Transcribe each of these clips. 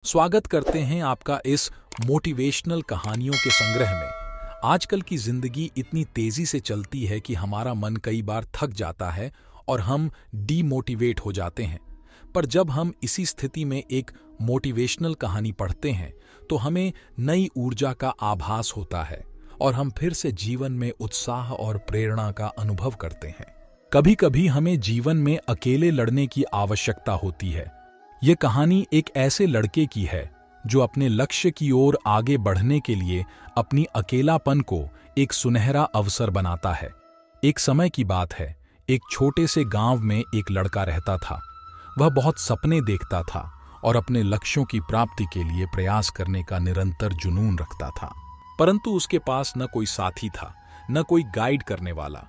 स्वागत करते हैं आपका इस मोटिवेशनल कहानियों के संग्रह में। आजकल की जिंदगी इतनी तेजी से चलती है कि हमारा मन कई बार थक जाता है और हम डीमोटिवेट हो जाते हैं। पर जब हम इसी स्थिति में एक मोटिवेशनल कहानी पढ़ते हैं तो हमें नई ऊर्जा का आभास होता है और हम फिर से जीवन में उत्साह और प्रेरणा का अनुभव करते हैं। कभी कभी हमें जीवन में अकेले लड़ने की आवश्यकता होती है। ये कहानी एक ऐसे लड़के की है जो अपने लक्ष्य की ओर आगे बढ़ने के लिए अपनी अकेलापन को एक सुनहरा अवसर बनाता है। एक समय की बात है, एक छोटे से गांव में एक लड़का रहता था। वह बहुत सपने देखता था और अपने लक्ष्यों की प्राप्ति के लिए प्रयास करने का निरंतर जुनून रखता था। परंतु उसके पास न कोई साथी था, न कोई गाइड करने वाला।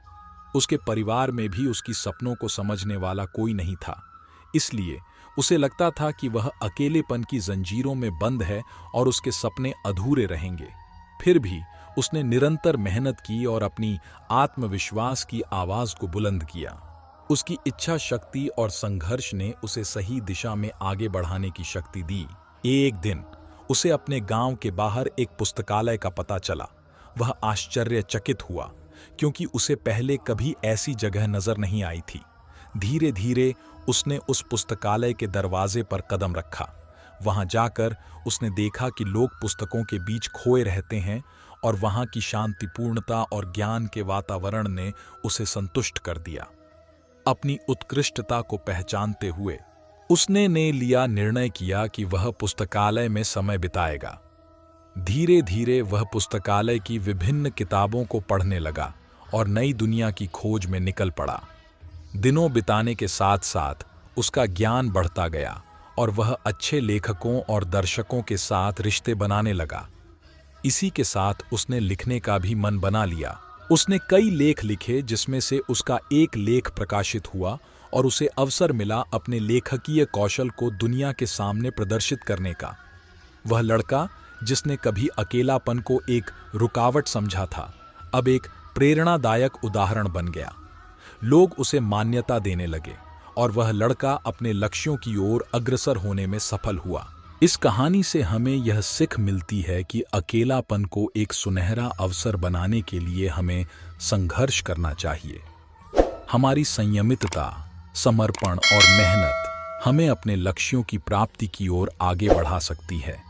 उसके परिवार में भी उसकी सपनों को समझने वाला कोई नहीं था। इसलिए उसे लगता था कि वह अकेलेपन की जंजीरों में बंद है और उसके सपने अधूरे रहेंगे। फिर भी उसने निरंतर मेहनत की और अपनी आत्मविश्वास की आवाज को बुलंद किया। उसकी इच्छा शक्ति और संघर्ष ने उसे सही दिशा में आगे बढ़ाने की शक्ति दी। एक दिन उसे अपने गांव के बाहर एक पुस्तकालय का पता चला। वह आश्चर्यचकित हुआ क्योंकि उसे पहले कभी ऐसी जगह नजर नहीं आई थी। धीरे धीरे उसने उस पुस्तकालय के दरवाजे पर कदम रखा। वहां जाकर उसने देखा कि लोग पुस्तकों के बीच खोए रहते हैं और वहां की शांतिपूर्णता और ज्ञान के वातावरण ने उसे संतुष्ट कर दिया। अपनी उत्कृष्टता को पहचानते हुए उसने लिया निर्णय किया कि वह पुस्तकालय में समय बिताएगा। धीरे धीरे वह पुस्तकालय की विभिन्न किताबों को पढ़ने लगा और नई दुनिया की खोज में निकल पड़ा। दिनों बिताने के साथ साथ उसका ज्ञान बढ़ता गया और वह अच्छे लेखकों और दर्शकों के साथ रिश्ते बनाने लगा। इसी के साथ उसने लिखने का भी मन बना लिया। उसने कई लेख लिखे जिसमें से उसका एक लेख प्रकाशित हुआ और उसे अवसर मिला अपने लेखकीय कौशल को दुनिया के सामने प्रदर्शित करने का। वह लड़का जिसने कभी अकेलापन को एक रुकावट समझा था, अब एक प्रेरणादायक उदाहरण बन गया। लोग उसे मान्यता देने लगे और वह लड़का अपने लक्ष्यों की ओर अग्रसर होने में सफल हुआ। इस कहानी से हमें यह सीख मिलती है कि अकेलापन को एक सुनहरा अवसर बनाने के लिए हमें संघर्ष करना चाहिए। हमारी संयमितता, समर्पण और मेहनत हमें अपने लक्ष्यों की प्राप्ति की ओर आगे बढ़ा सकती है।